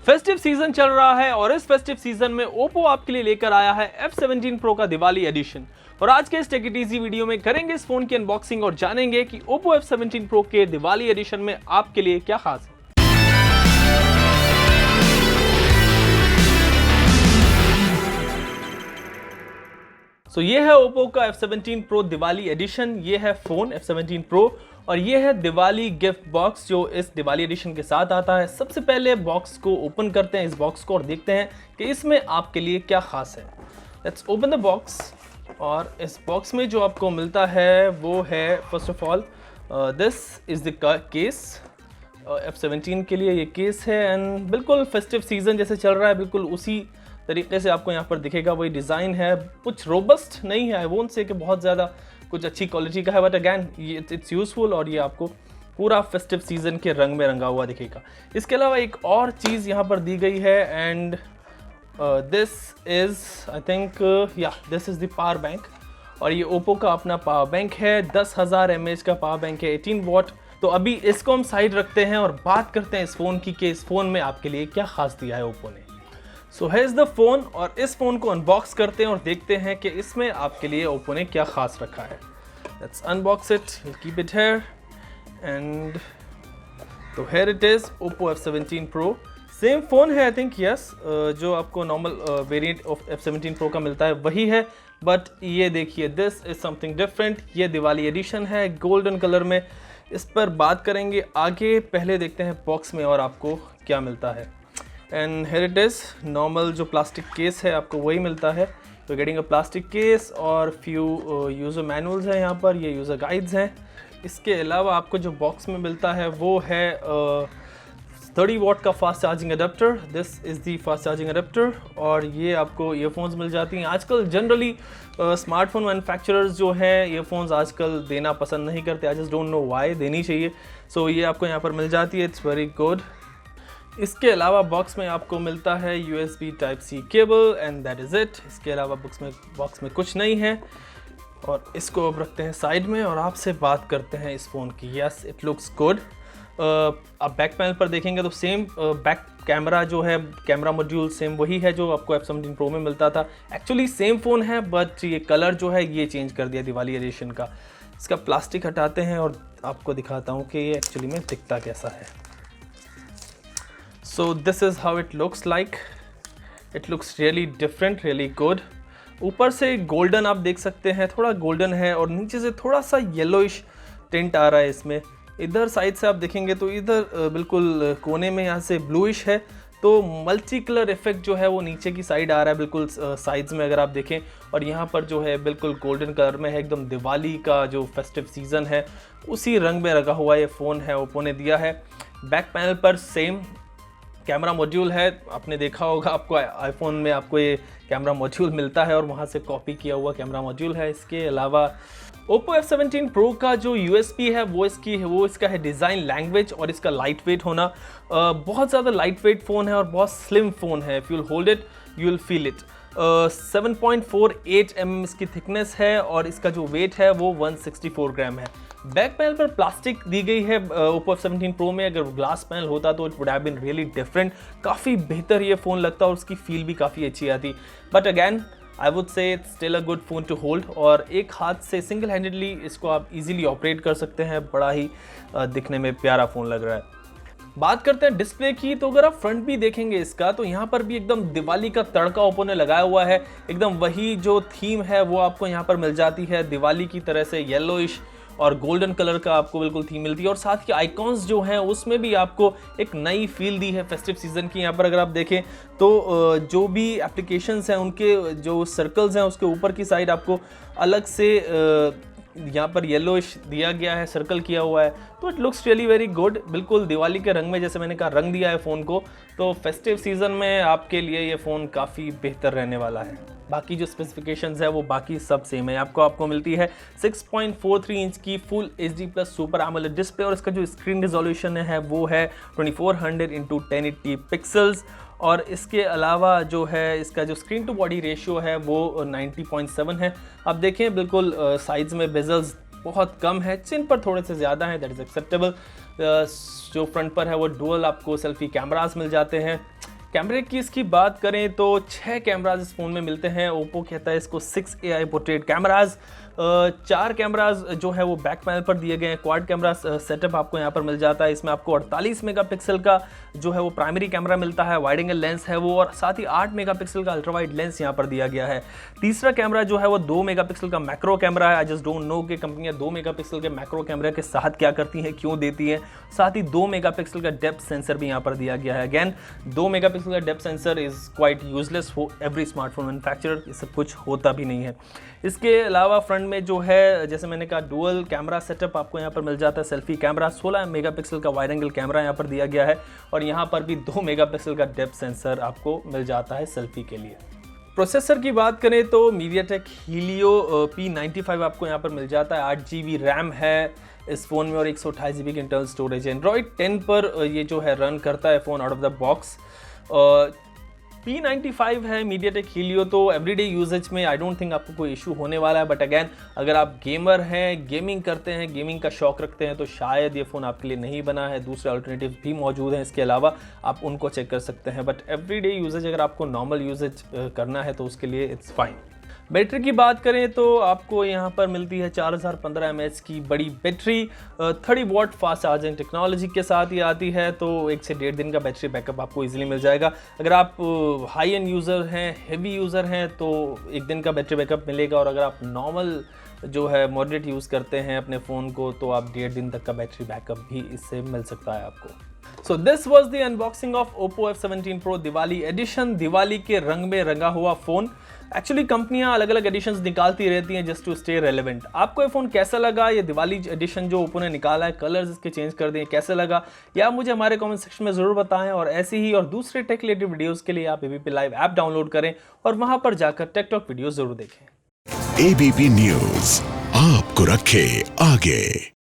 Festive season चल रहा है और इस फेस्टिव सीजन में ओप्पो आपके लिए लेकर आया है F17 Pro का दिवाली एडिशन। और आज के इस टेक इट इजी वीडियो में करेंगे इस फोन की अनबॉक्सिंग और जानेंगे कि ओप्पो F17 Pro के दिवाली एडिशन में आपके लिए क्या खास है। ये है ओप्पो का F17 Pro दिवाली एडिशन। ये है फोन F17 Pro और ये है दिवाली गिफ्ट बॉक्स जो इस दिवाली एडिशन के साथ आता है। सबसे पहले बॉक्स को ओपन करते हैं, इस बॉक्स को, और देखते हैं कि इसमें आपके लिए क्या खास है। Let's open the box. और इस बॉक्स में जो आपको मिलता है वो है first of all this is the case. F17 के लिए ये केस है एंड बिल्कुल फेस्टिव सीजन जैसे चल रहा है बिल्कुल उसी तरीके से आपको यहाँ पर दिखेगा, वही डिज़ाइन है। कुछ रोबस्ट नहीं है, आई वोंट से कि बहुत ज़्यादा कुछ अच्छी क्वालिटी का है, बट अगैन इट्स यूजफुल और ये आपको पूरा फेस्टिव सीजन के रंग में रंगा हुआ दिखेगा। इसके अलावा एक और चीज़ यहाँ पर दी गई है and this is I think this is the power bank. और ये ओप्पो का अपना पावर बैंक है, 10,000 mAh का पावर बैंक है, 18 वॉट। तो अभी इसको हम साइड रखते हैं और बात करते हैं इस फ़ोन की कि इस फ़ोन में आपके लिए क्या खास दिया है ओप्पो ने। सो है इज द फोन और इस फोन को अनबॉक्स करते हैं और देखते हैं कि इसमें आपके लिए ओप्पो ने क्या खास रखा है। Let's unbox it, will keep it here and तो here it is Oppo F17 Pro। Same phone है आई थिंक, यस, जो आपको normal variant of F17 Pro का मिलता है वही है, बट ये देखिए दिस इज समथिंग डिफरेंट। ये दिवाली एडिशन है गोल्डन कलर में। इस पर बात करेंगे आगे, पहले देखते हैं बॉक्स में और आपको क्या मिलता है। And here it is normal जो प्लास्टिक केस है आपको वही मिलता है। तो गेटिंग अ प्लास्टिक केस और फ्यू यूज़र मैनुअल्स हैं यहाँ पर, ये यूज़र गाइड्स हैं। इसके अलावा आपको जो बॉक्स में मिलता है वो है 30 वॉट का fast charging adapter. This is the fast charging adapter. और ये आपको ईयरफोन्स मिल जाती हैं। आजकल जनरली स्मार्टफोन मैन्युफैक्चरर्स जो हैं ईयरफोन्स आजकल देना पसंद नहीं करते, I just don't know why, देनी चाहिए। सो ये आपको यहाँ पर मिल जाती है, इट्स वेरी गुड। इसके अलावा बॉक्स में आपको मिलता है USB Type-C cable and that is it. इसके अलावा बॉक्स में कुछ नहीं है। और इसको अब रखते हैं साइड में और आपसे बात करते हैं इस फ़ोन की। Yes, it looks good. आप बैक पैनल पर देखेंगे तो सेम बैक कैमरा जो है, कैमरा मॉड्यूल सेम वही है जो आपको F17 Pro में मिलता था। एक्चुअली सेम फ़ोन है बट ये कलर जो है ये चेंज कर दिया दिवाली एडिशन का। इसका प्लास्टिक हटाते हैं और आपको दिखाता हूँ कि ये एक्चुअली में दिखता कैसा है। So this is how it looks like. It looks really different, really good. ऊपर से गोल्डन आप देख सकते हैं, थोड़ा गोल्डन है और नीचे से थोड़ा सा येलोइश टिंट आ रहा है इसमें। इधर साइड से आप देखेंगे तो इधर बिल्कुल कोने में यहाँ से ब्लूइश है। तो मल्टी कलर इफेक्ट जो है वो नीचे की साइड आ रहा है बिल्कुल साइड्स में अगर आप देखें। और यहाँ पर जो है बिल्कुल गोल्डन कलर में है, एकदम दिवाली का जो फेस्टिव सीज़न है उसी रंग में रखा हुआ ये फ़ोन है, ओप्पो ने दिया है। बैक पैनल पर सेम कैमरा मॉड्यूल है, आपने देखा होगा आपको आईफोन में आपको ये कैमरा मॉड्यूल मिलता है और वहाँ से कॉपी किया हुआ कैमरा मॉड्यूल है। इसके अलावा Oppo F17 Pro का जो USP है वो इसका है डिज़ाइन लैंग्वेज और इसका लाइट वेट होना। बहुत ज़्यादा लाइट वेट फ़ोन है और बहुत स्लिम फ़ोन है। If you will hold it you will feel it. 7.48 mm इसकी थिकनेस है और इसका जो वेट है वो 164 ग्राम है। बैक पैनल पर प्लास्टिक दी गई है Oppo F17 Pro में। अगर ग्लास पैनल होता तो it would have been really different, काफ़ी बेहतर ये फ़ोन लगता और उसकी फील भी काफ़ी अच्छी आती। But again I would say it's still a good phone to hold और एक हाथ से सिंगल हैंडेडली इसको आप इजीली ऑपरेट कर सकते हैं। बड़ा ही दिखने में प्यारा फ़ोन लग रहा है। बात करते हैं डिस्प्ले की, तो अगर आप फ्रंट भी देखेंगे इसका तो यहाँ पर भी एकदम दिवाली का तड़का ओप्पो ने लगाया हुआ है। एकदम वही जो थीम है वो आपको यहाँ पर मिल जाती है, दिवाली की तरह से येलोइश और गोल्डन कलर का आपको बिल्कुल थीम मिलती है। और साथ के आइकॉन्स जो हैं उसमें भी आपको एक नई फील दी है फेस्टिव सीजन की। यहाँ पर अगर आप देखें तो जो भी एप्लीकेशंस हैं उनके जो सर्कल्स हैं उसके ऊपर की साइड आपको अलग से यहाँ पर येलोइश दिया गया है, सर्कल किया हुआ है। तो it looks really very good. बिल्कुल दिवाली के रंग में, जैसे मैंने कहा, रंग दिया है फ़ोन को। तो फेस्टिव सीज़न में आपके लिए ये फ़ोन काफ़ी बेहतर रहने वाला है। बाकी जो स्पेसिफिकेशंस है वो बाकी सब सेम है। आपको मिलती है 6.43 इंच की full HD+ super AMOLED display और इसका जो स्क्रीन रिजोल्यूशन है वो है 2400x1080 पिक्सल्स। और इसके अलावा जो है इसका जो स्क्रीन टू बॉडी रेशियो है वो 90.7 है। आप देखें बिल्कुल साइड्स में बेजल्स बहुत कम है, चिन पर थोड़े से ज़्यादा है, दैट इज़ एक्सेप्टेबल। जो फ्रंट पर है वो डुअल आपको सेल्फी कैमरास मिल जाते हैं। कैमरे की इसकी बात करें तो 6 कैमराज इस फ़ोन में मिलते हैं। ओप्पो कहता है इसको 6 AI पोर्ट्रेट कैमराज। 4 कैमराज जो है वो बैक पैनल पर दिए गए हैं। क्वाड कैमरा सेटअप आपको यहाँ पर मिल जाता है। इसमें आपको 48 मेगापिक्सल का जो है वो प्राइमरी कैमरा मिलता है, वाइड एंगल लेंस है वो, और साथ ही 8 मेगापिक्सल का अल्ट्रा वाइड लेंस यहाँ पर दिया गया है। तीसरा कैमरा जो है वो 2 मेगापिक्सल का मैक्रो कैमरा है। आई जस्ट डोंट नो कि कंपनियां 2 मेगापिक्सल के मैक्रो कैमरे के साथ क्या करती हैं, क्यों देती हैं। साथ ही 2 मेगापिक्सल का डेप्थ सेंसर भी यहाँ पर दिया गया है। अगेन 2 मेगापिक्सल का depth sensor is quite useless for every smartphone manufacturer, इससे कुछ होता भी नहीं है। इसके अलावा फ्रंट में जो है जैसे मैंने कहा डुअल कैमरा सेटअप आपको यहाँ पर मिल जाता है। सेल्फी कैमरा 16 मेगापिक्सल का वाइड एंगल कैमरा यहाँ पर दिया गया है, और यहाँ पर भी 2 मेगापिक्सल का डेप्थ सेंसर आपको मिल जाता है सेल्फी के लिए। प्रोसेसर की बात करें तो MediaTek Helio P95 आपको यहाँ पर मिल जाता है। 8 GB रैम है इस फ़ोन में और 128 GB की इंटरनल स्टोरेज है। एंड्रॉइड 10 पर ये जो है रन करता है phone out of the box. P95 है MediaTek Helio, तो एवरीडे यूजेज में आई डोंट थिंक आपको कोई इशू होने वाला है। बट अगैन अगर आप गेमर हैं, गेमिंग करते हैं, गेमिंग का शौक रखते हैं, तो शायद ये फ़ोन आपके लिए नहीं बना है। दूसरे अल्टरनेटिव भी मौजूद हैं इसके अलावा, आप उनको चेक कर सकते हैं। बट एवरीडे यूजेज अगर आपको नॉर्मल यूजेज करना है तो उसके लिए इट्स फाइन। बैटरी की बात करें तो आपको यहाँ पर मिलती है 4015 mAh की बड़ी battery. 30 watt fast charging technology के साथ ये आती है, तो 1 से 1.5 दिन का बैटरी बैकअप आपको इजीली मिल जाएगा। अगर आप हाई एंड यूज़र हैं, हेवी यूज़र हैं, तो 1 दिन का बैटरी बैकअप मिलेगा। और अगर आप नॉर्मल जो है मॉडरेट यूज़ करते हैं अपने फ़ोन को, तो आप 1.5 दिन तक का बैटरी बैकअप भी इससे मिल सकता है आपको। So this was the unboxing of Oppo F17 Pro Diwali edition. Diwali के रंग में रंगा हुआ फ़ोन। एक्चुअली कंपनियां अलग अलग एडिशंस निकालती रहती हैं जस्ट टू स्टे रेलेवेंट। आपको ये फ़ोन कैसा लगा? ये दिवाली एडिशन जो ओप्पो ने निकाला है, कलर्स इसके चेंज कर दिए, कैसे लगा? या मुझे हमारे कमेंट सेक्शन में ज़रूर बताएं। और ऐसी ही और दूसरे टेक रिलेटेड वीडियोज़ के लिए आप ABP लाइव ऐप डाउनलोड करें और वहाँ पर जाकर टेक टॉक वीडियो ज़रूर देखें। ABP न्यूज़ आपको रखे आगे।